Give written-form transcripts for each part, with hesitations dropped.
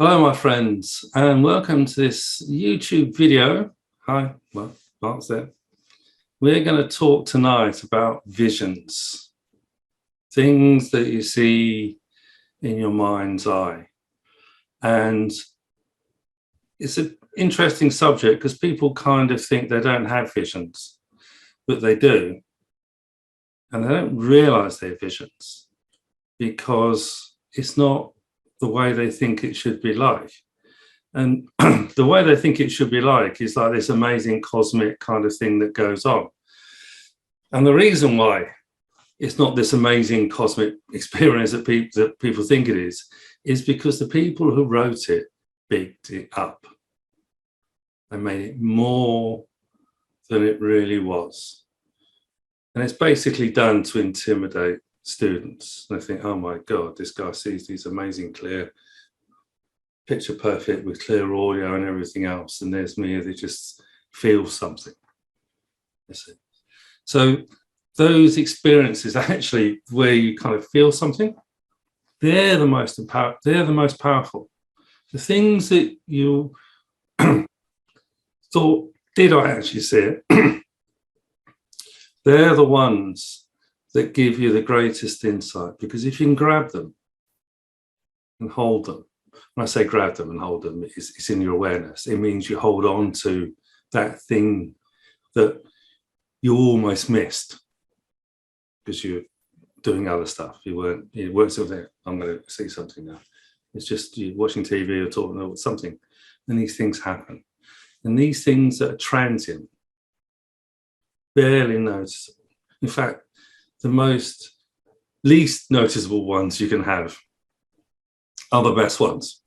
Hello, my friends, and welcome to this YouTube video. Hi, well, Bart's there. We're going to talk tonight about visions, things that you see in your mind's eye. And it's an interesting subject because people kind of think they don't have visions, but they do. And they don't realize they're visions because it's not the way they think it should be like. And the way they think it should be like is like this amazing cosmic kind of thing that goes on. And the reason why it's not this amazing cosmic experience that people think it is because the people who wrote it bigged it up. They made it more than it really was. And it's basically done to intimidate students. They think, oh my God, this guy sees these amazing, clear, picture perfect with clear audio and everything else. And there's me, they just feel something. You see. So those experiences actually where you kind of feel something, they're the most powerful. The things that you thought, did I actually see it? They're the ones that give you the greatest insight, because if you can grab them and hold them, when I say grab them and hold them, it's in your awareness. It means you hold on to that thing that you almost missed because you're doing other stuff. You weren't still there. I'm going to see something now. It's just you're watching TV or talking about something, and these things happen. And these things that are transient, barely noticeable. In fact, the least noticeable ones you can have are the best ones.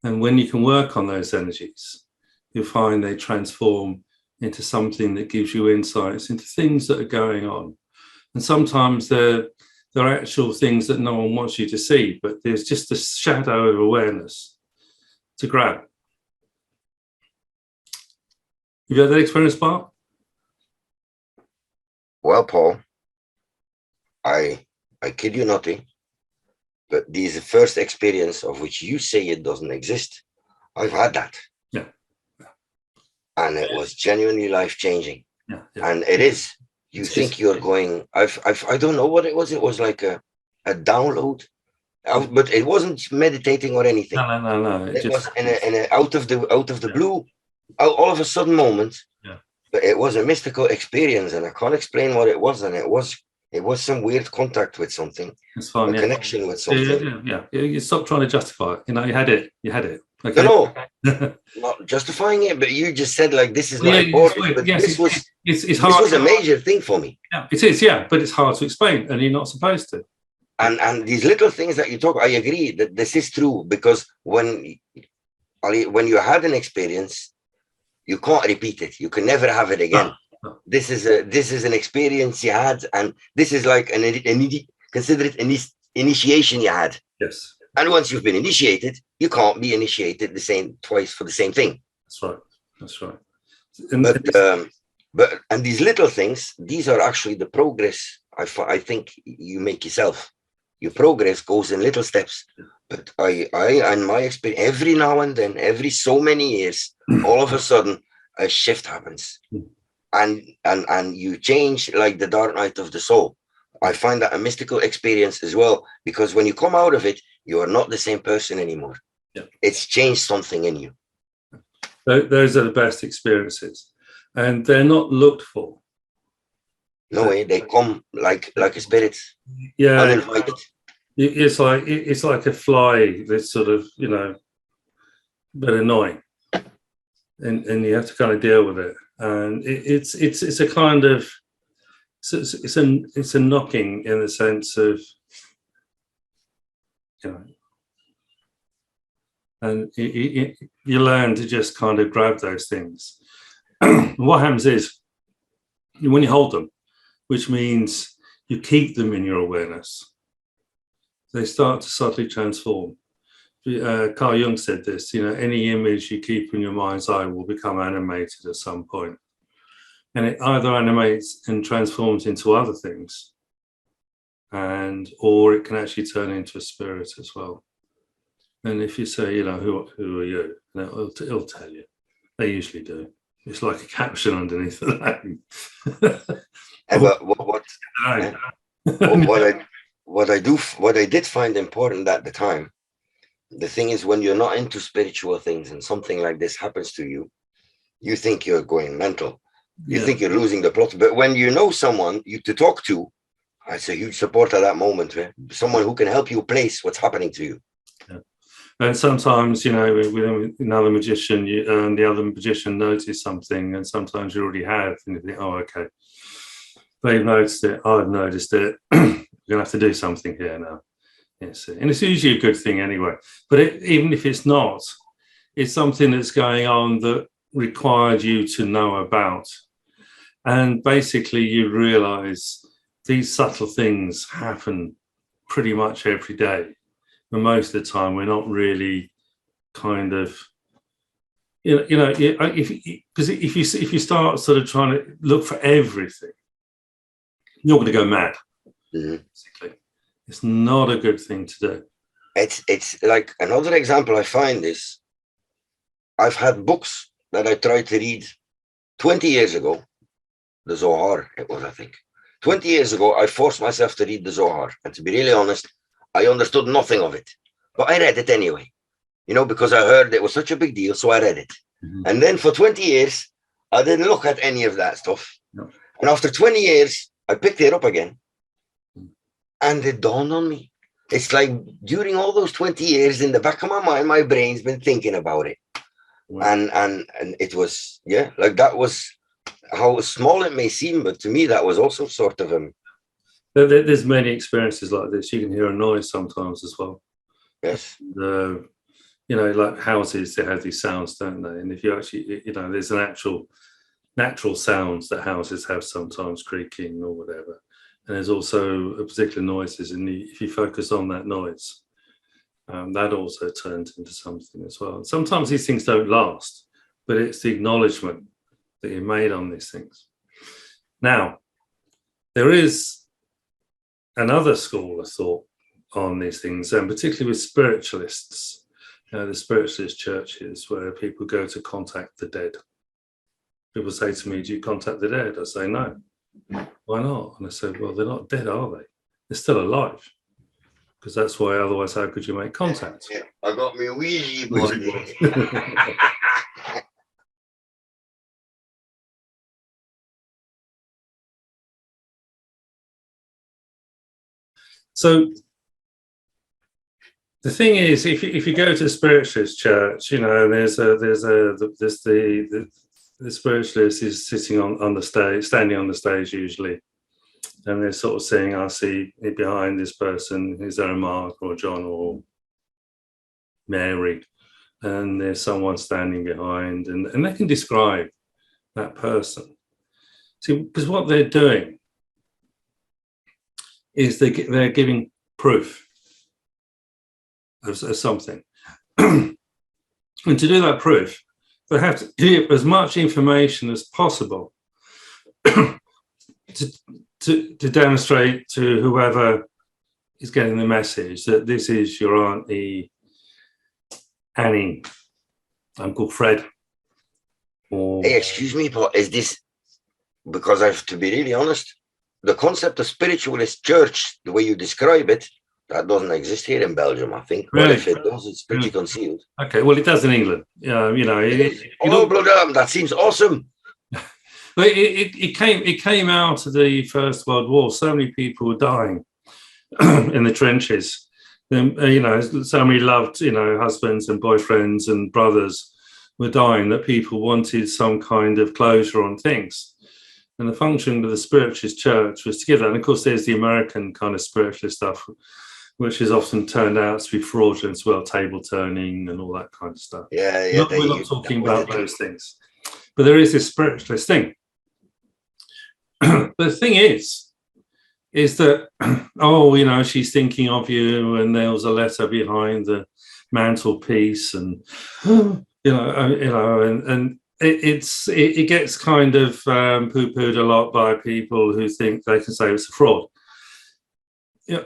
And when you can work on those energies, you'll find they transform into something that gives you insights into things that are going on. And sometimes they're actual things that no one wants you to see, but there's just a shadow of awareness to grab. Have you had that experience, Bart? Well, Paul, I kid you nothing, but this is the first experience of which you say it doesn't exist. I've had that. Yeah. And it was genuinely life-changing. Yeah. And it is. You think you're going, I don't know what it was. It was like a download, but it wasn't meditating or anything. No. It was in a out of the blue, all of a sudden moment. Yeah. But it was a mystical experience, and I can't explain what it was. And it was some weird contact with something. It's fine, a connection with something. Yeah. You stop trying to justify it. You know, you had it. Okay. No, not justifying it, but you just said like this is not important. But yes, this hard. was a major thing for me. Yeah, it is. Yeah, but it's hard to explain, and you're not supposed to. And these little things that you talk, I agree that this is true, because when you had an experience, you can't repeat it. You can never have it again. No. This is an experience you had, and this is like consider it an initiation you had. Yes. And once you've been initiated, you can't be initiated twice for the same thing. That's right. And these little things, these are actually the progress I think you make yourself. Your progress goes in little steps. But I and my experience, every now and then, every so many years, all of a sudden a shift happens, and you change like the dark night of the soul. I find that a mystical experience as well, because when you come out of it, you are not the same person anymore. Yeah. It's changed something in you. Those are the best experiences, and they're not looked for. No way, they come like a spirit. Yeah, uninvited. It's like a fly that's sort of, you know, but annoying, and you have to kind of deal with it. And it's a kind of it's a knocking in the sense of, you know, and you learn to just kind of grab those things. What happens is when you hold them, which means you keep them in your awareness, they start to subtly transform. Carl Jung said this, you know, any image you keep in your mind's eye will become animated at some point. And it either animates and transforms into other things, or it can actually turn into a spirit as well. And if you say, you know, who are you? And it'll tell you. They usually do. It's like a caption underneath the name. But what I did find important at the time, the thing is, when you're not into spiritual things and something like this happens to you, you think you're going mental. You think you're losing the plot. But when you know someone to talk to, it's a huge support at that moment. Right? Someone who can help you place what's happening to you. Yeah. And sometimes, you know, with another magician, the other magician noticed something, and sometimes you already have, and you think, oh, okay, they've noticed it, I've noticed it, we're going to have to do something here now. Yes. And it's usually a good thing anyway. But even if it's not, it's something that's going on that required you to know about. And basically you realize these subtle things happen pretty much every day. And most of the time we're not really kind of, because if you start sort of trying to look for everything, you're going to go mad. Basically, it's not a good thing to do. It's like another example I find is I've had books that I tried to read 20 years ago. The Zohar, it was, I think. 20 years ago, I forced myself to read the Zohar. And to be really honest, I understood nothing of it. But I read it anyway, you know, because I heard it was such a big deal. So I read it. And then for 20 years, I didn't look at any of that stuff. No. And after 20 years, I picked it up again. And it dawned on me. It's like during all those 20 years, in the back of my mind, my brain's been thinking about it. Wow. And it was, like that was how small it may seem, but to me, that was also sort of there's many experiences like this. You can hear a noise sometimes as well. Yes. You know, like houses, they have these sounds, don't they? And if you actually, you know, there's natural sounds that houses have sometimes, creaking or whatever. And there's also a particular noises, and if you focus on that noise, that also turns into something as well. Sometimes these things don't last, but it's the acknowledgement that you made on these things. Now, there is another school of thought on these things, and particularly with spiritualists, the spiritualist churches where people go to contact the dead. People say to me, do you contact the dead? I say, no. Why not? And I said, well, they're not dead, are they? They're still alive. Because that's why, otherwise, how could you make contact? Yeah, I got me Ouija board. So the thing is, if you go to a spiritualist church, you know, there's the spiritualist is sitting on the stage, standing on the stage usually, and they're sort of saying, I see behind this person, is there a Mark or John or Mary? And there's someone standing behind, and they can describe that person. See, because what they're doing is they're giving proof of something. And to do that proof, they have to give as much information as possible to demonstrate to whoever is getting the message that this is your Auntie Annie, Uncle Fred. Or... Hey, excuse me, but is this, because I have to be really honest, the concept of spiritualist church, the way you describe it, that doesn't exist here in Belgium, I think. Really? Well, if it does, it's pretty concealed. Okay, well, it does in England. You know. That seems awesome. But it came out of the First World War. So many people were dying in the trenches. You know, so many loved, you know, husbands and boyfriends and brothers were dying that people wanted some kind of closure on things. And the function of the spiritualist church was to give that. And of course, there's the American kind of spiritualist stuff, which has often turned out to be fraudulent as well, table turning and all that kind of stuff. Yeah. We're not talking about those things. But there is this spiritualist thing. The thing is that, oh, you know, she's thinking of you, and there was a letter behind the mantelpiece, and and it gets kind of poo-pooed a lot by people who think they can say it's a fraud.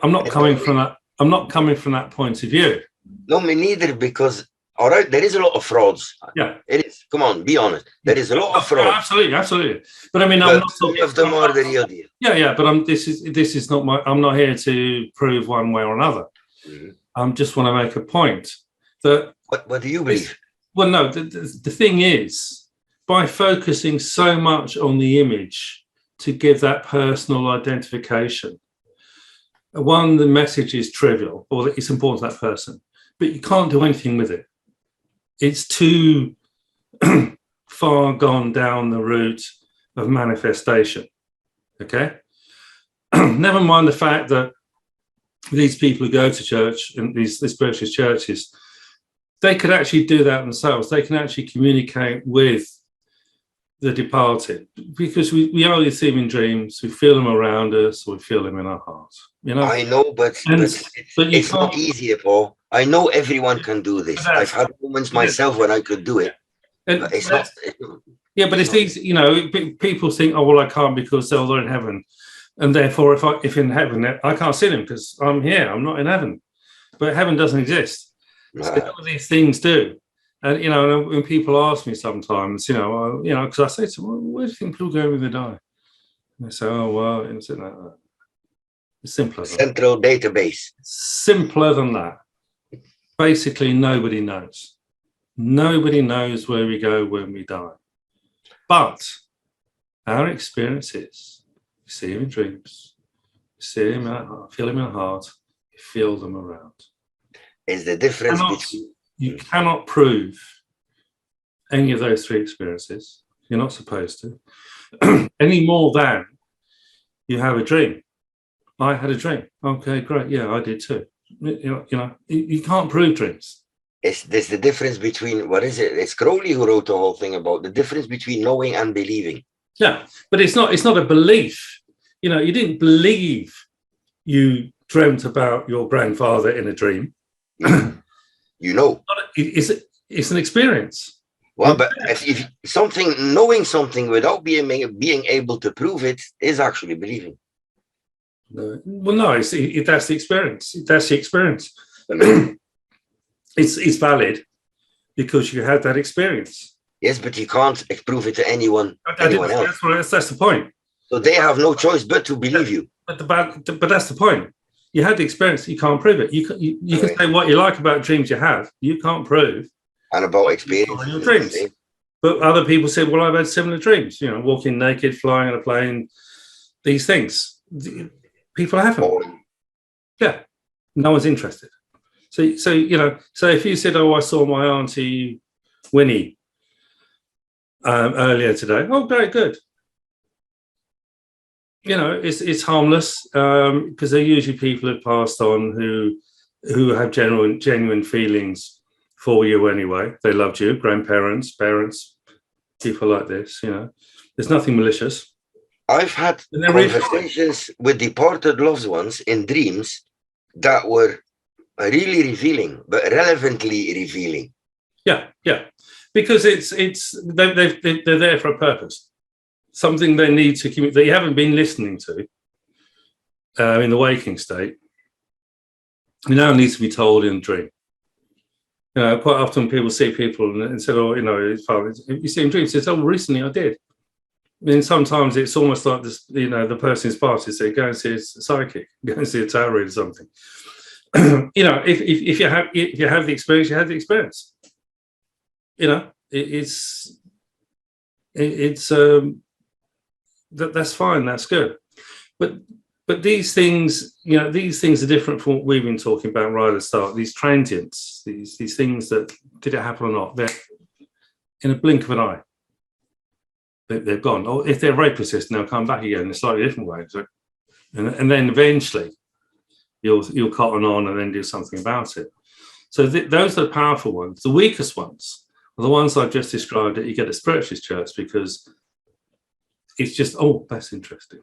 I'm not coming from that point of view. No, me neither, because, all right, there is a lot of frauds. Yeah. It is. Come on, be honest. There is a lot of fraud. Absolutely. But I mean, But I'm not some of them are the real deal. Yeah, but this is not I'm not here to prove one way or another. I just want to make a point that. What do you believe? Well, no, the thing is, by focusing so much on the image to give that personal identification, one, the message is trivial, or it's important to that person, but you can't do anything with it. It's too far gone down the route of manifestation. Okay? Never mind the fact that these people who go to church and these spiritualist churches, they could actually do that themselves. They can actually communicate with the departed, because we only see them in dreams, we feel them around us, or we feel them in our hearts. You know, I know, but it's not easy, Paul. I know everyone can do this. I've had moments myself when I could do it. But it's not. Yeah, but it's easy. You know, people think, oh well, I can't because they're in heaven, and therefore, if in heaven, I can't see them because I'm here. I'm not in heaven, but heaven doesn't exist. So all these things do. And, you know, when people ask me sometimes, because I say to them, well, where do you think people go when they die? And they say, oh, well, it's simpler. Central database. Simpler than that. Basically, nobody knows. Nobody knows where we go when we die. But our experience is, you see them in dreams, you see them in our heart, feel them in our heart, you feel them around. Is the difference between... You cannot prove any of those three experiences. You're not supposed to. Any more than you have a dream. I had a dream. Okay, great. Yeah, I did too. You can't prove dreams. There's the difference between, what is it? It's Crowley who wrote the whole thing about the difference between knowing and believing. Yeah, but it's not a belief. You know, you didn't believe you dreamt about your grandfather in a dream. You know, it's an experience. Well, but if knowing something without being able to prove it is actually believing. No. Well, no, that's the experience. That's the experience. It's valid because you had that experience. Yes, but you can't prove it to anyone else. That's the point. So they have no choice but to believe you. But that's the point. You had the experience. You can't prove it. You can say what you like about dreams you have. You can't prove. And about experience. Your dreams. But other people say, well, I've had similar dreams. You know, walking naked, flying on a plane. These things. People have them. Yeah. No one's interested. So if you said, oh, I saw my auntie Winnie earlier today. Oh, very good. You know, it's harmless because they're usually people who passed on who have genuine feelings for you anyway. They loved you, grandparents, parents, people like this. You know, there's nothing malicious. I've had conversations with departed loved ones in dreams that were really revealing, but relevantly revealing. Yeah, because they're there for a purpose. Something they need to communicate that you haven't been listening to in the waking state. It now needs to be told in a dream. You know, quite often people see people and say, "Oh, you know, you see in dreams." They say, "Oh, recently I did." I mean, sometimes it's almost like this. You know, the person's party say, "Go and see a psychic, go and see a tarot reader or something." You know, if you have the experience, you have the experience. You know, that's fine, that's good, but these things, you know, these things are different from what we've been talking about right at the start. These transients, these things that did it happen or not, they're in a blink of an eye. They're gone. Or if they're very persistent, they'll come back again in a slightly different way. So, and then eventually you'll cotton on and then do something about it. So those are the powerful ones. The weakest ones are the ones I've just described that you get at Spiritualist church, because it's just, oh, that's interesting.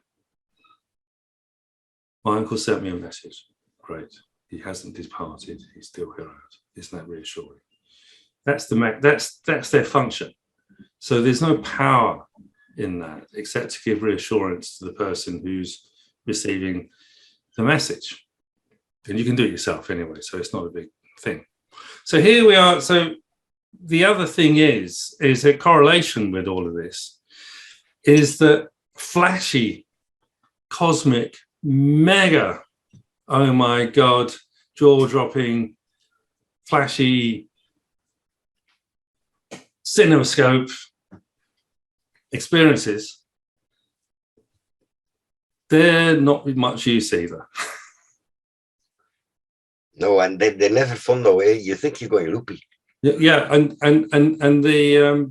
My uncle sent me a message. Great. He hasn't departed. He's still here. Isn't that reassuring? That's their function. So there's no power in that except to give reassurance to the person who's receiving the message. And you can do it yourself anyway, so it's not a big thing. So here we are. So the other thing is a correlation with all of this is that flashy, cosmic, mega, oh my God, jaw-dropping, flashy cinemascope experiences, they're not much use either. No, and they're never fun though. You think you're going loopy. Yeah, and they're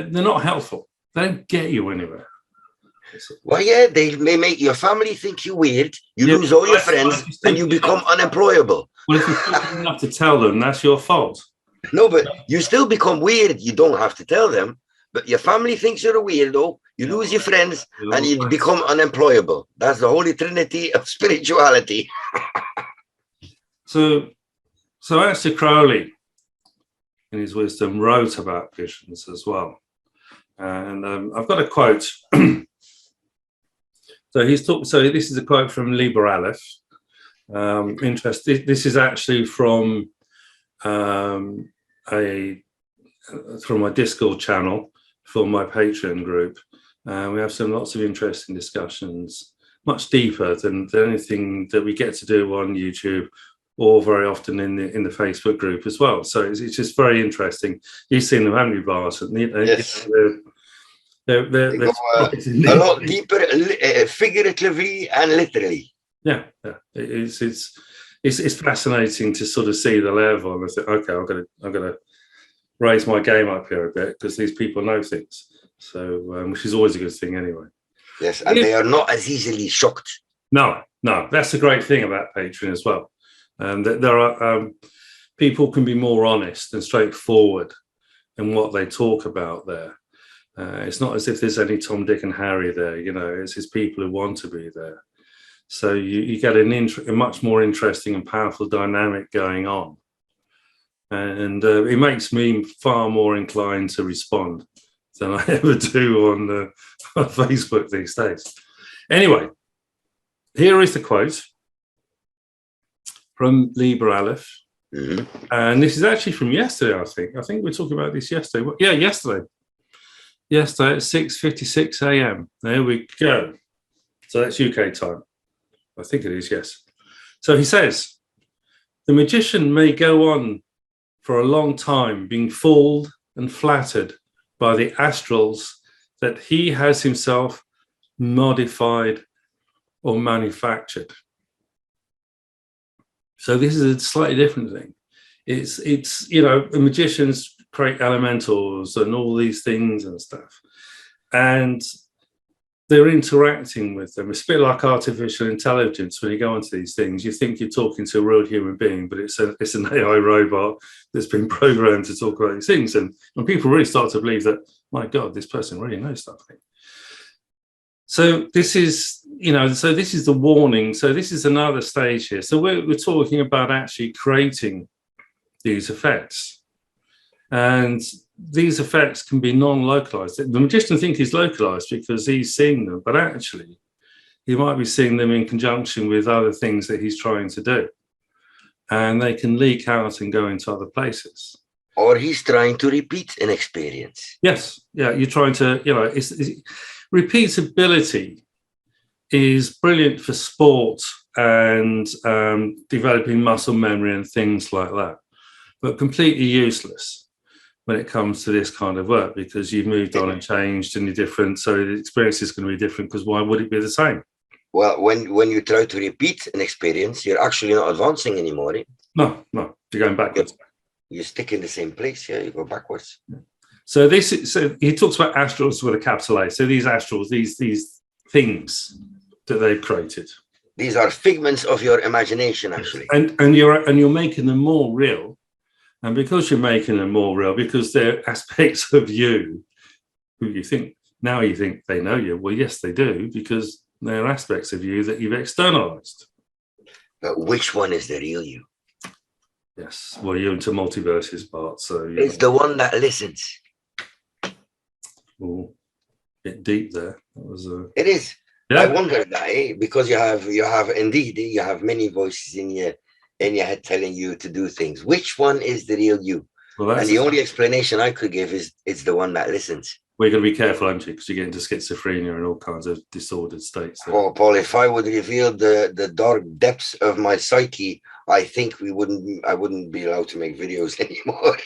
not helpful. They don't get you anywhere. Well, yeah, they may make your family think you're weird. You lose all your friends, and you become unemployable. Well, if you're stupid enough to tell them, that's your fault. No, but you still become weird. You don't have to tell them, but your family thinks you're a weirdo. You lose your friends, and you become unemployable. That's the holy trinity of spirituality. So Aleister Crowley, in his wisdom, wrote about visions as well. And I've got a quote. So this is a quote from Liber Aleph. This is actually from my Discord channel for my Patreon group. We have lots of interesting discussions, much deeper than anything that we get to do on YouTube, or very often in the Facebook group as well. So it's just very interesting. You've seen them, haven't you, Bart? Yes. They're go a lot deeper, figuratively and literally. Yeah. It's fascinating to sort of see the level, and I think, okay, I'm gonna raise my game up here a bit, because these people know things. So which is always a good thing anyway. Yes, and they are not as easily shocked. No, that's the great thing about Patreon as well. That there are people can be more honest and straightforward in what they talk about there. It's not as if there's any Tom, Dick, and Harry there. It's his people who want to be there. So you get a much more interesting and powerful dynamic going on, and it makes me far more inclined to respond than I ever do on Facebook these days. Anyway, here is the quote from Liber Aleph. Mm-hmm. And this is actually from yesterday, I think. I think we were talking about this yesterday. Yeah, yesterday. Yesterday at 6:56 a.m. There we go. So that's UK time. I think it is, yes. So he says, the magician may go on for a long time being fooled and flattered by the astrals that he has himself modified or manufactured. So this is a slightly different thing. It's the magicians create elementals and all these things and stuff, and they're interacting with them. It's a bit like artificial intelligence. When you go onto these things, you think you're talking to a real human being, but it's an AI robot that's been programmed to talk about these things. And when people really start to believe that, my God, this person really knows something. So this is, this is the warning. So this is another stage here. So we're talking about actually creating these effects. And these effects can be non-localized. The magician thinks he's localized because he's seeing them, but actually he might be seeing them in conjunction with other things that he's trying to do. And they can leak out and go into other places. Or he's trying to repeat an experience. Yes. Yeah, you're trying to, repeatability is brilliant for sport and developing muscle memory and things like that, but completely useless when it comes to this kind of work, because you've moved on and changed and you're different. So the experience is going to be different, because why would it be the same? Well, when you try to repeat an experience, you're actually not advancing anymore. Eh? No, you're going backwards. You stick in the same place. Yeah, you go backwards. So he talks about astrals with a capital A. So these astrals, these things that they've created. These are figments of your imagination, actually. And you're making them more real. And because you're making them more real, because they're aspects of you who you think they know you. Well, yes, they do, because they're aspects of you that you've externalized. But which one is the real you? Yes. Well, you're into multiverses, Bart. So it's the one that listens. Oh, a bit deep there. That was It is. Yeah. I wonder that, because you have indeed, you have many voices in in your head telling you to do things. Which one is the real you? Well, and the only explanation I could give is it's the one that listens. We're going to be careful, aren't you? Because you get into schizophrenia and all kinds of disordered states. Oh, Paul, if I would reveal the dark depths of my psyche, I think I wouldn't be allowed to make videos anymore.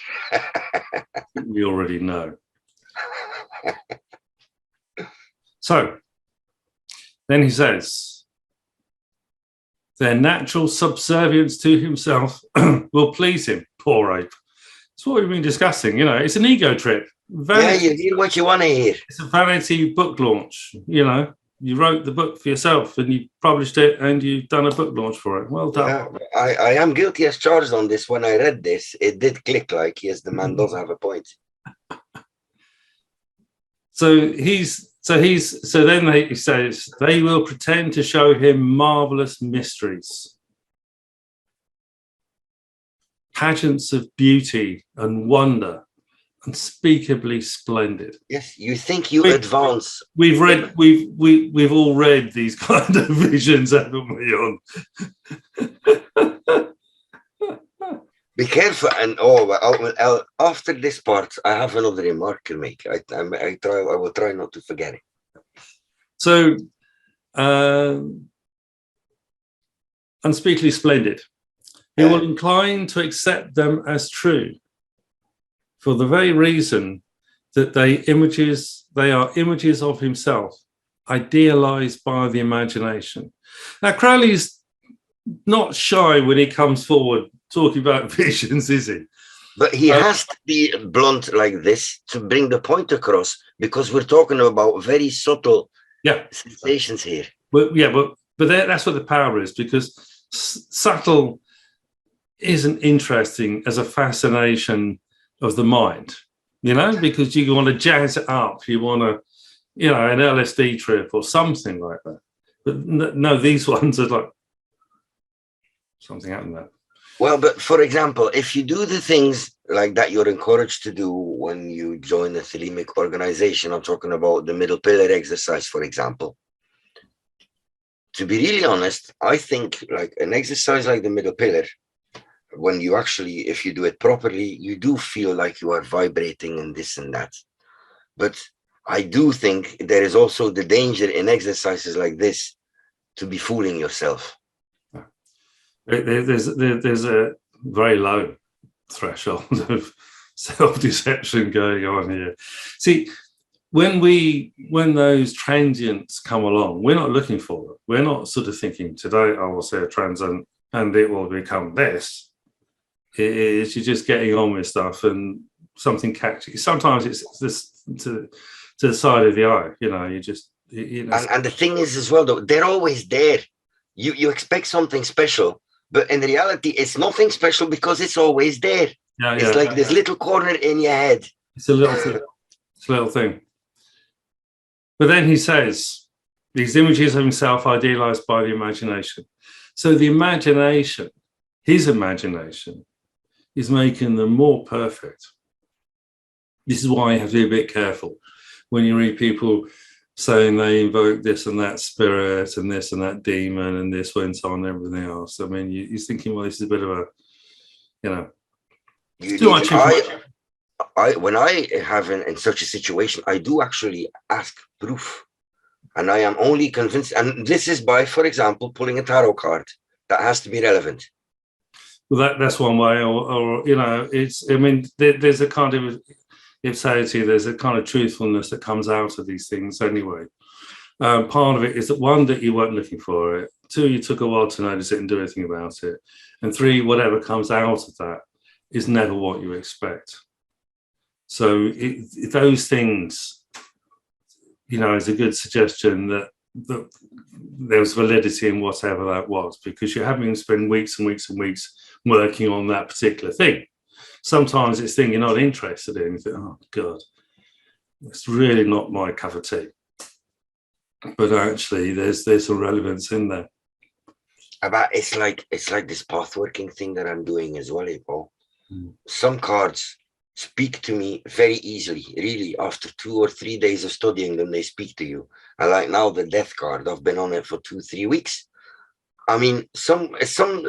We already know. So then he says, their natural subservience to himself will please him. Poor ape. That's what we've been discussing. You know, it's an ego trip. Vanity. Yeah, you hear what you want to hear. It's a vanity book launch. You know, you wrote the book for yourself and you published it and you've done a book launch for it. Well done. Yeah, I am guilty as charged on this. When I read this, it did click like, yes, the man does have a point. So he says they will pretend to show him marvelous mysteries, pageants of beauty and wonder, unspeakably splendid. Yes, you think you advance. We've all read these kind of visions, haven't we? On be careful, and after this part, I have another remark to make. I will try not to forget it. So, unspeakably splendid. He will incline to accept them as true, for the very reason that they are images of himself, idealized by the imagination. Now, Crowley's not shy when he comes forward talking about visions, is he? But he has to be blunt like this to bring the point across, because we're talking about very subtle sensations here. But that's what the power is, because subtle isn't interesting as a fascination of the mind, you know, because you want to jazz it up, you want to, you know, an LSD trip or something like that. But no, these ones are like something happened there. Well, but for example, if you do the things like that you're encouraged to do when you join a thelemic organization, I'm talking about the middle pillar exercise, for example. To be really honest, I think like an exercise like the middle pillar, when you actually, if you do it properly, you do feel like you are vibrating and this and that. But I do think there is also the danger in exercises like this to be fooling yourself. There's a very low threshold of self-deception going on here. See, when those transients come along, we're not looking for it. We're not sort of thinking, today I will say a transient and it will become this. It is you're just getting on with stuff and something catchy. Sometimes it's this to the side of the eye, you know, you just... And the thing is as well, though, they're always there. You expect something special, but in reality, it's nothing special because it's always there. It's like this little corner in your head. It's a little thing. It's a little thing. But then he says, these images of himself idealized by the imagination. So the imagination, his imagination, is making them more perfect. This is why you have to be a bit careful when you read people saying they invoke this and that spirit and this and that demon and this went on and everything else. I mean, you're thinking, well, this is a bit of a, you know, too much information. When I have in such a situation, I do actually ask proof. And I am only convinced, and this is by, for example, pulling a tarot card. That has to be relevant. Well, that's one way, or you know, it's, I mean, there's a kind of ipsity, there's a kind of truthfulness that comes out of these things anyway. Part of it is that, one, that you weren't looking for it. Two, you took a while to notice it and do anything about it. And three, whatever comes out of that is never what you expect. So those things, you know, is a good suggestion that there was validity in whatever that was, because you're having to spend weeks and weeks and weeks working on that particular thing. Sometimes it's thing you're not interested in. You think, oh God, it's really not my cup of tea. But actually, there's some relevance in there. It's like this pathworking thing that I'm doing as well, Paul. Some cards speak to me very easily, really. After 2 or 3 days of studying them, they speak to you. And like now, the death card, I've been on it for 2-3 weeks. I mean,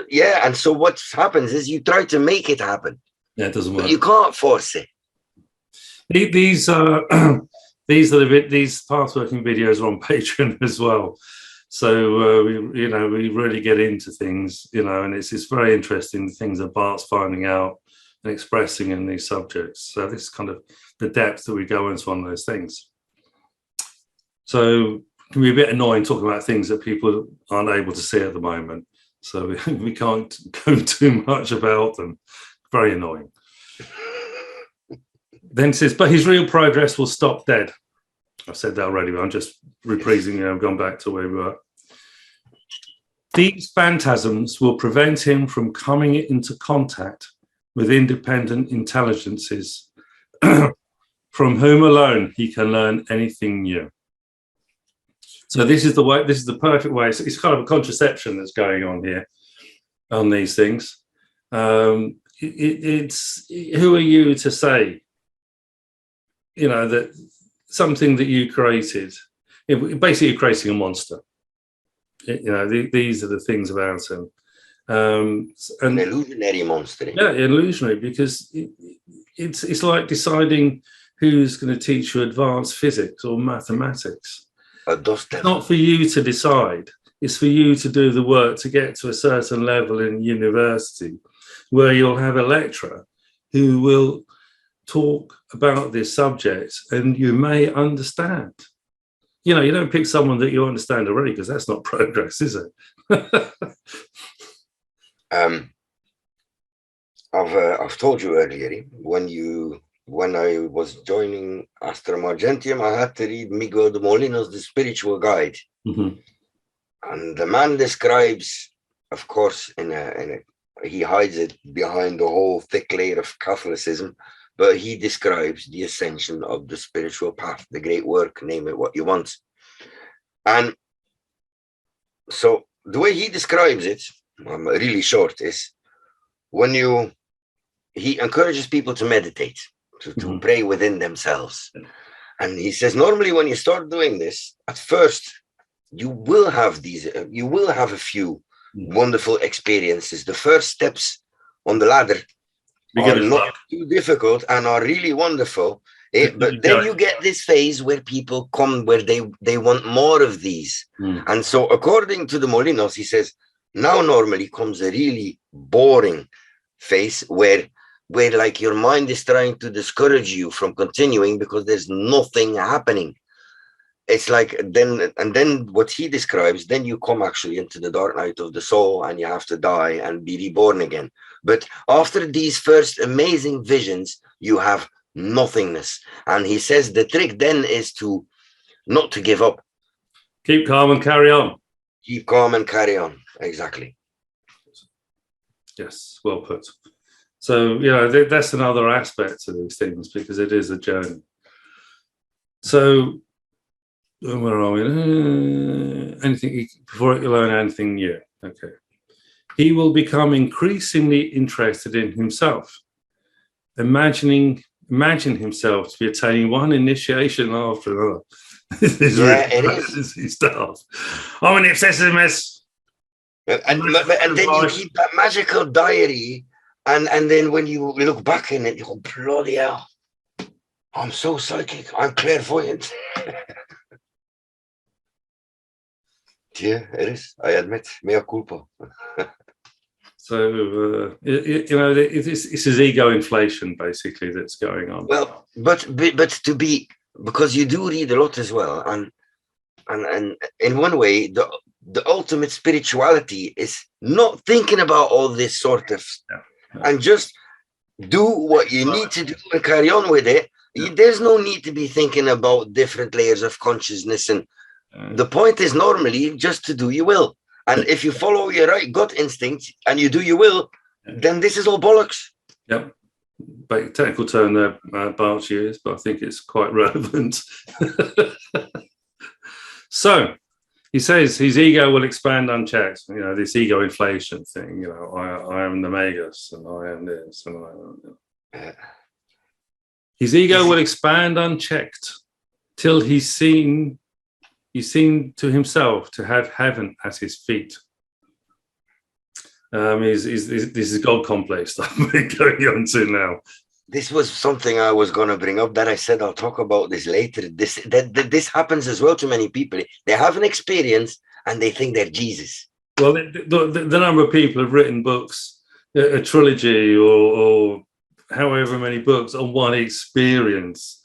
yeah. And so what happens is you try to make it happen. Yeah, it doesn't work. But you can't force it. These are these pathworking videos are on Patreon as well. So we really get into things, and it's very interesting, the things that Bart's finding out and expressing in these subjects. So this is kind of the depth that we go into on those things. So it can be a bit annoying talking about things that people aren't able to see at the moment. So we can't go too much about them. Very annoying. Then it says, but his real progress will stop dead. I've said that already, but I'm just reprising, I've gone back to where we were. These phantasms will prevent him from coming into contact with independent intelligences from whom alone he can learn anything new. So this is the way, this is the perfect way. So it's kind of a contraception that's going on here on these things. It's who are you to say, that something that you created, basically you're creating a monster. These are the things about him. An illusionary monster. Yeah, illusionary, because it's like deciding who's going to teach you advanced physics or mathematics. It's not for you to decide. It's for you to do the work to get to a certain level in university where you'll have a lecturer who will talk about this subject and you may understand. You don't pick someone that you understand already, because that's not progress, is it? I've told you earlier, when I was joining Astrum Argentium, I had to read Miguel de Molinas, The Spiritual Guide. Mm-hmm. And the man describes, of course, he hides it behind the whole thick layer of Catholicism, but he describes the ascension of the spiritual path, the great work, name it what you want. And so the way he describes it, really short, is he encourages people to meditate, to pray within themselves. And he says, normally when you start doing this, at first, you will have a few wonderful experiences. The first steps on the ladder are not too difficult and are really wonderful. But then you get this phase where people come where they want more of these. And so according to the Molinos, he says, now normally comes a really boring phase where like your mind is trying to discourage you from continuing because there's nothing happening. It's like then what he describes, then you come actually into the dark night of the soul and you have to die and be reborn again. But after these first amazing visions, you have nothingness. And he says the trick then is not to give up. Keep calm and carry on. Keep calm and carry on. Exactly. Yes, well put. So, that's another aspect to these things, because it is a journey. So, where are we? Before you learn anything new. Okay. He will become increasingly interested in himself, imagine himself to be attaining one initiation after another. This is really stuff. I'm an obsessive mess. And then you keep that magical diary, and then when you look back in it, you go, bloody hell, I'm so psychic, I'm clairvoyant. Yeah, it is. I admit, mea culpa. So it's his ego inflation basically that's going on. Well, but because you do read a lot as well, and in one way, the ultimate spirituality is not thinking about all this sort of stuff, and just do what you need to do and carry on with it. There's no need to be thinking about different layers of consciousness, and the point is normally just to do your will. And if you follow your right gut instinct and you do your will, then this is all bollocks. Yep. But technical term there, Bart used, but I think it's quite relevant. So he says his ego will expand unchecked. This ego inflation thing. I am the Magus, and I am this, and I am. His ego will expand unchecked till he's seen to himself to have heaven at his feet. This is God complex stuff we're going on to now. This was something I was going to bring up that I said I'll talk about this later. This happens as well to many people. They have an experience and they think they're Jesus. Well, the number of people have written books, a trilogy or however many books on one experience.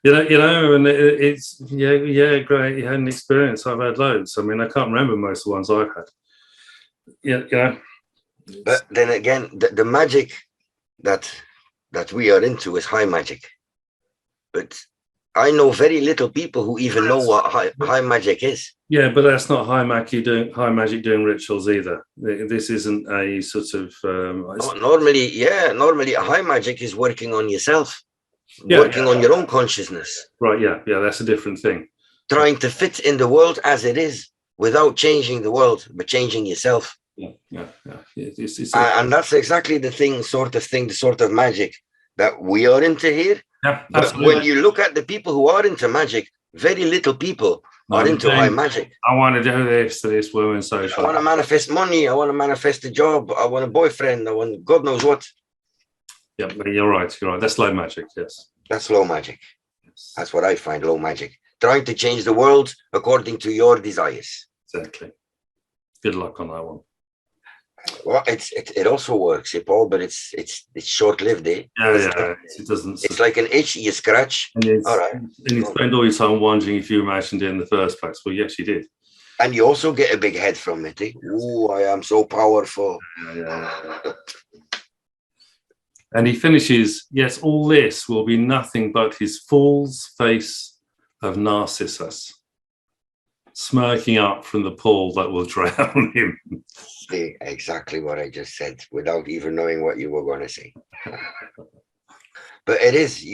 You know, and it's great. You had an experience. I've had loads. I mean, I can't remember most of the ones I've had. Yeah. But then again, the magic that we are into is high magic. But I know very little people who even know what high magic is. Yeah, but that's not high magic doing rituals either. This isn't a sort of. Normally a high magic is working on yourself, working on your own consciousness. Right. Yeah. That's a different thing. Trying to fit in the world as it is without changing the world, but changing yourself. Yeah. And that's exactly the sort of magic that we are into here. Yeah, but when you look at the people who are into magic, very little people are into high magic. I want to do this to this woman social. I want to manifest money. I want to manifest a job. I want a boyfriend. I want God knows what. Yeah, you're right. That's low magic. Yes. That's low magic. Yes. That's what I find low magic. Trying to change the world according to your desires. Exactly. Good luck on that one. Well, it also works, Paul, but it's short-lived, eh? Yeah. It doesn't. It's like an itch you scratch. All right. And you spend all your time wondering if you imagined it in the first place. Well, yes, you did. And you also get a big head from it, eh? Oh, I am so powerful. Yeah. And he finishes, yes, all this will be nothing but his fool's face of Narcissus, smirking up from the pool that will drown him. Exactly what I just said, without even knowing what you were going to say. But it is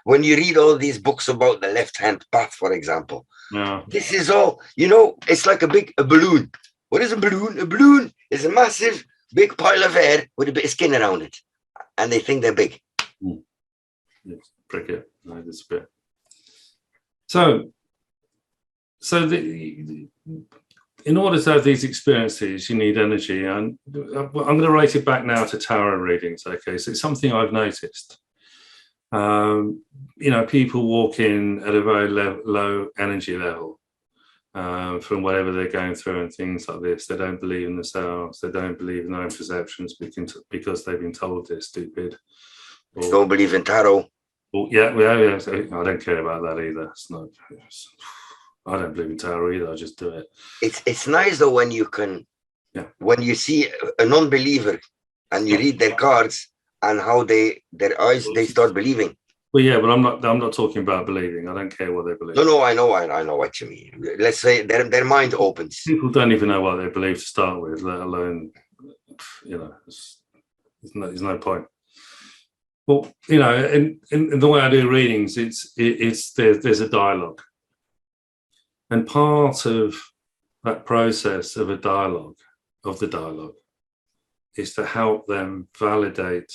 when you read all these books about the left-hand path, for example. Yeah. This is all, it's like a balloon. What is a balloon? A balloon is a massive, big pile of air with a bit of skin around it, and they think they're big. Yes, prick it. No, this bit. So in order to have these experiences, you need energy. And I'm going to rate it back now to tarot readings. Okay, so it's something I've noticed. People walk in at a very low energy level from whatever they're going through and things like this. They don't believe in themselves. They don't believe in their own perceptions because they've been told they're stupid. Don't believe in tarot. Yeah. So I don't care about that either. I don't believe in tarot either. I just do it. It's nice though when you can, when you see a non-believer and you read their cards and how their eyes they start believing. Well, yeah, but I'm not talking about believing. I don't care what they believe. No, I know what you mean. Let's say their mind opens. People don't even know what they believe to start with, let alone, there's no point. Well, in the way I do readings, there's a dialogue. And part of that process of the dialogue, is to help them validate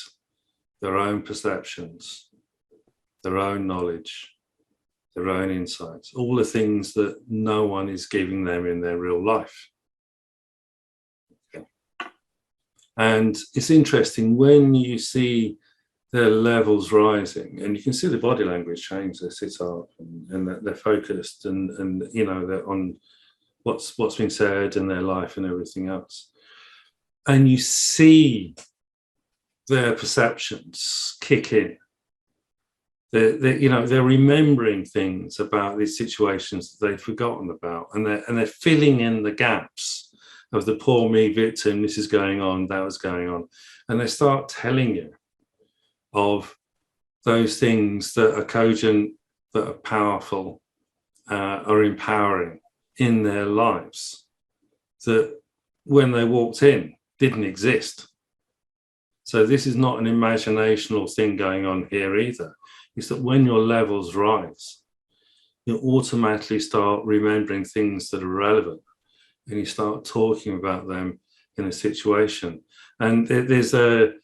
their own perceptions, their own knowledge, their own insights, all the things that no one is giving them in their real life. Okay. And it's interesting when you see their levels rising, and you can see the body language change. They sit up and they're focused, and they're on what's been said in their life and everything else. And you see their perceptions kick in. They're remembering things about these situations that they've forgotten about, and they're filling in the gaps of the poor me victim. This is going on, that was going on, and they start telling you of those things that are cogent, that are powerful, are empowering in their lives, that when they walked in didn't exist. So this is not an imaginational thing going on here either. It's that when your levels rise, you automatically start remembering things that are relevant, and you start talking about them in a situation. And there's an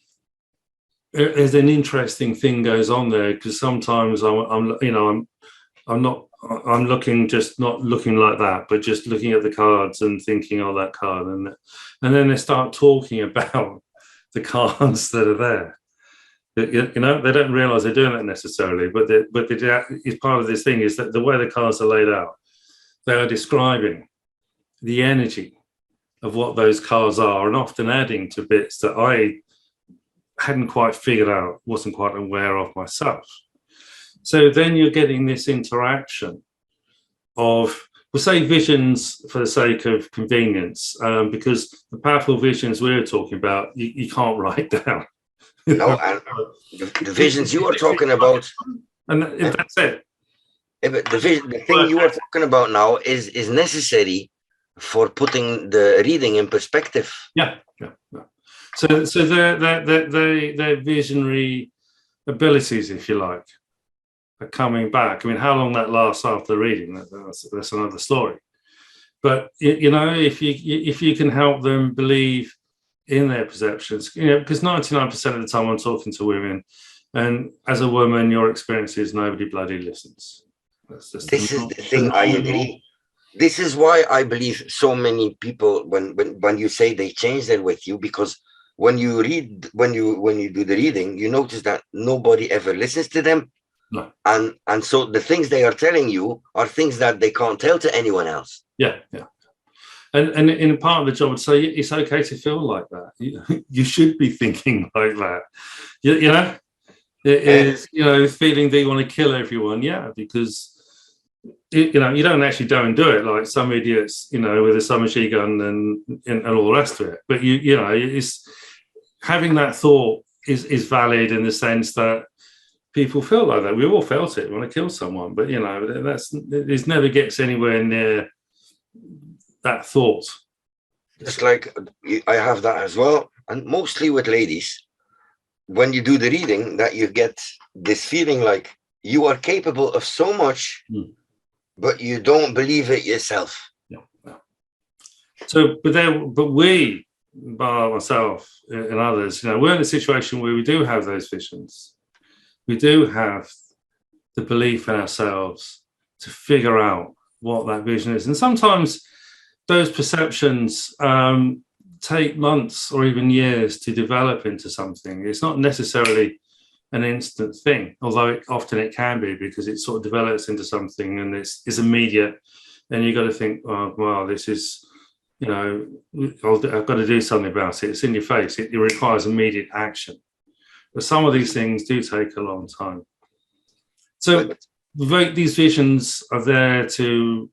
interesting thing goes on there, because sometimes I'm I'm looking, just not looking like that, but just looking at the cards and thinking, oh, that card, and then they start talking about the cards that are there. You know, they don't realize they're doing that necessarily, but it's part of this thing is that the way the cards are laid out, they are describing the energy of what those cards are, and often adding to bits that I hadn't quite figured out, wasn't quite aware of myself. So then you're getting this interaction of, we'll say visions for the sake of convenience, because the powerful visions we're talking about, you can't write down. No, and the visions you are talking about, and that's it. But the thing you are talking about now is necessary for putting the reading in perspective. Yeah. So their visionary abilities, if you like, are coming back. I mean, how long that lasts after reading, that's another story. But you know, if you can help them believe in their perceptions, you know, because 99% of the time I'm talking to women, and as a woman, your experience is nobody bloody listens. This is the thing. I agree. This is why I believe so many people, when you say they change their with you, because when you read, when you do the reading, you notice that nobody ever listens to them. No. And so the things they are telling you are things that they can't tell to anyone else. Yeah. And in part of the job, I'd say it's okay to feel like that. You should be thinking like that. You know, it is, you know, feeling that you want to kill everyone. Yeah, because you know, you don't actually go and do it like some idiots, you know, with a submachine gun and all the rest of it. But you know, it's having that thought is valid in the sense that people feel like that. We all felt it. We want to kill someone, but you know, it never gets anywhere near that thought. Just like I have that as well, and mostly with ladies, when you do the reading, that you get this feeling like you are capable of so much, but you don't believe it yourself. No. So, but we, by myself and others, you know, we're in a situation where we do have those visions. We do have the belief in ourselves to figure out what that vision is, and sometimes those perceptions take months or even years to develop into something. It's not necessarily an instant thing, although often it can be, because it sort of develops into something and it's immediate. And you've got to think, oh, well, this is, you know, I've got to do something about it. It's in your face. It requires immediate action. But some of these things do take a long time. So these visions are there to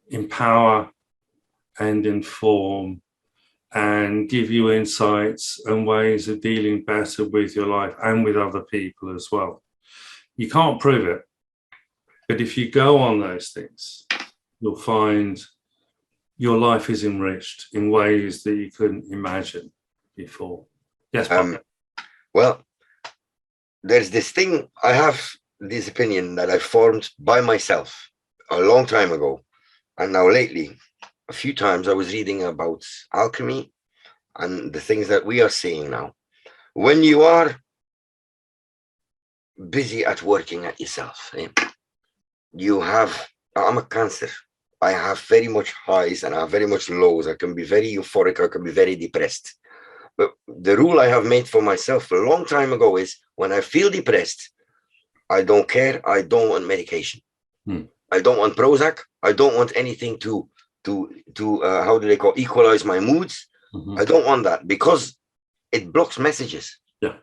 empower and inform and give you insights and ways of dealing better with your life and with other people as well. You can't prove it, but if you go on those things, you'll find your life is enriched in ways that you couldn't imagine before. Yes, Bart. Well, there's this thing, I have this opinion that I formed by myself a long time ago, and now lately, a few times I was reading about alchemy and the things that we are seeing now. When you are busy at working at yourself, you have, I'm a Cancer. I have very much highs and I have very much lows. I can be very euphoric, I can be very depressed. But the rule I have made for myself a long time ago is when I feel depressed, I don't care. I don't want medication. I don't want Prozac. I don't want anything to how do they call, equalize my moods. I don't want that because it blocks messages. Yeah.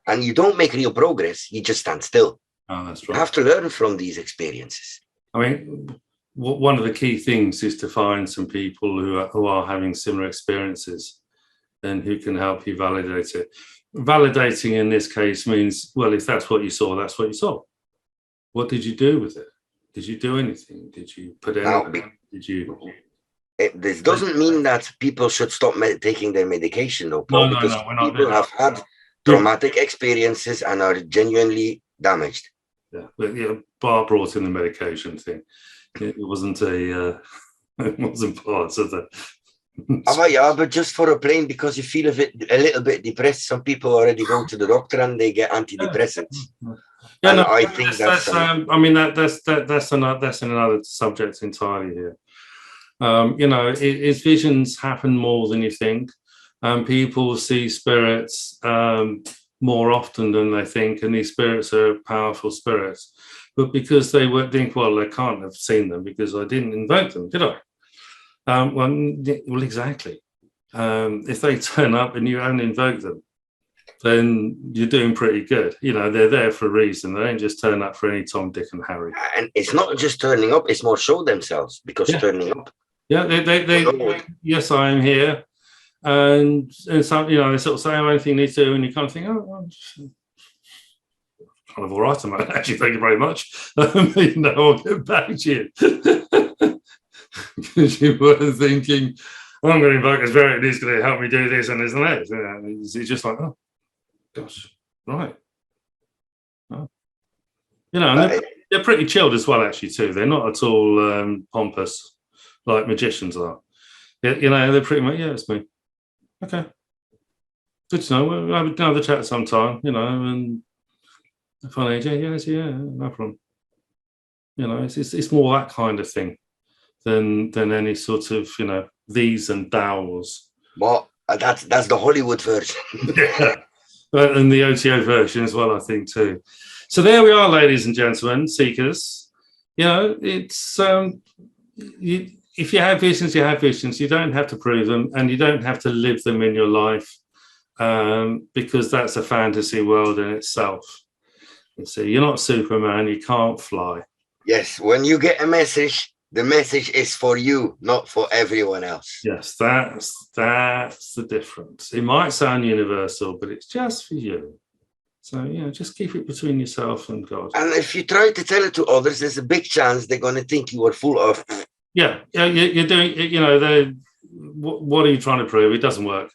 And you don't make real progress. You just stand still. Oh, that's right. You have to learn from these experiences. I mean, one of the key things is to find some people who are having similar experiences and who can help you validate it. Validating in this case means, well, if that's what you saw, that's what you saw. What did you do with it? Did you do anything? Did you put anything? Did you? This doesn't mean that people should stop taking their medication, though, Paul, because people have had traumatic experiences and are genuinely damaged. Yeah, but Bart brought in the medication thing. It wasn't it wasn't part of the Yeah, but just for a plane, because you feel a little bit depressed. Some people already go to the doctor and they get antidepressants. Yeah, And no, I think that's I mean that's another subject entirely here. You know, it's visions happen more than you think. People see spirits more often than they think, and these spirits are powerful spirits. But because they would think, well, I can't have seen them because I didn't invoke them, did I? Well, exactly. If they turn up and you haven't invoked them, then you're doing pretty good. You know, they're there for a reason. They don't just turn up for any Tom, Dick, and Harry. And it's not just turning up; it's more show themselves, because turning up. Yeah, they yes, I am here, and some, you know, they sort of say, "Oh, anything you need to do," and you kind of think, "Oh, well, kind of all right, man. Actually, thank you very much. You know, I'll get back to you." Because you were thinking, well, I'm going to invoke this spirit, and he's going to help me do this and this and that. It's just like, oh, gosh, right. Oh. You know, and they're pretty chilled as well, actually, too. They're not at all pompous like magicians are. You know, they're pretty much, yeah, it's me. Okay. Good to know. We'll have another chat sometime, you know, and fun age, yeah, no problem. You know, it's more that kind of thing than any sort of, you know, these and thous. Well, that's the Hollywood version. Yeah. And the OTO version as well, I think, too. So there we are, ladies and gentlemen, seekers. You know, it's if you have visions, you have visions. You don't have to prove them, and you don't have to live them in your life, because that's a fantasy world in itself. You see, you're not Superman. You can't fly. Yes, when you get a message, the message is for you, not for everyone else. Yes, that's the difference. It might sound universal, but it's just for you. So, you know, just keep it between yourself and God. And if you try to tell it to others, there's a big chance they're going to think you are full of. Yeah, you're doing, you know, what are you trying to prove? It doesn't work.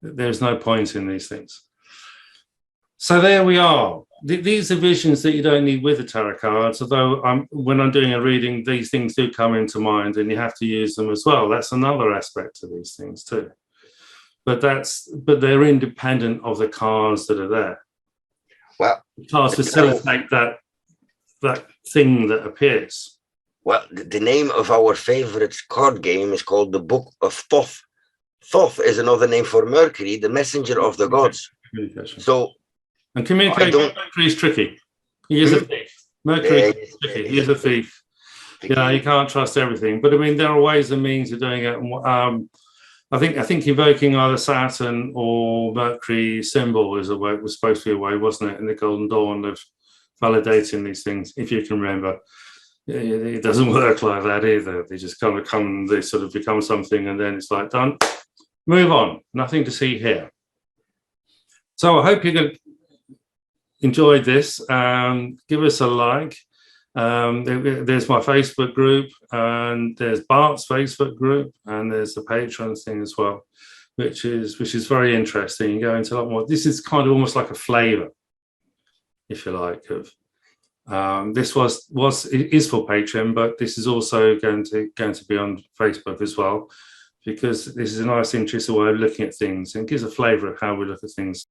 There's no point in these things. So there we are. These are visions that you don't need with the tarot cards, although when I'm doing a reading, these things do come into mind and you have to use them as well. That's another aspect of these things too. But they're independent of the cards that are there. Well, the cards facilitate that thing that appears. Well, the name of our favorite card game is called the Book of Thoth. Thoth is another name for Mercury, the messenger of the gods. So, and communication, Mercury is tricky. He is a thief. Mercury is tricky. He is a thief. You know, you can't trust everything. But I mean, there are ways and means of doing it. I think invoking either Saturn or Mercury symbol was supposed to be a way, wasn't it? In the Golden Dawn of validating these things, if you can remember. It doesn't work like that either. They just kind of come, they sort of become something, and then it's like, done. Move on. Nothing to see here. So I hope you enjoyed this. Give us a like. There's my Facebook group, and there's Bart's Facebook group, and there's the Patreon thing as well, which is very interesting. You go into a lot more. This is kind of almost like a flavor, if you like, of this is for Patreon, but this is also going to be on Facebook as well, because this is a nice, interesting way of looking at things and gives a flavor of how we look at things.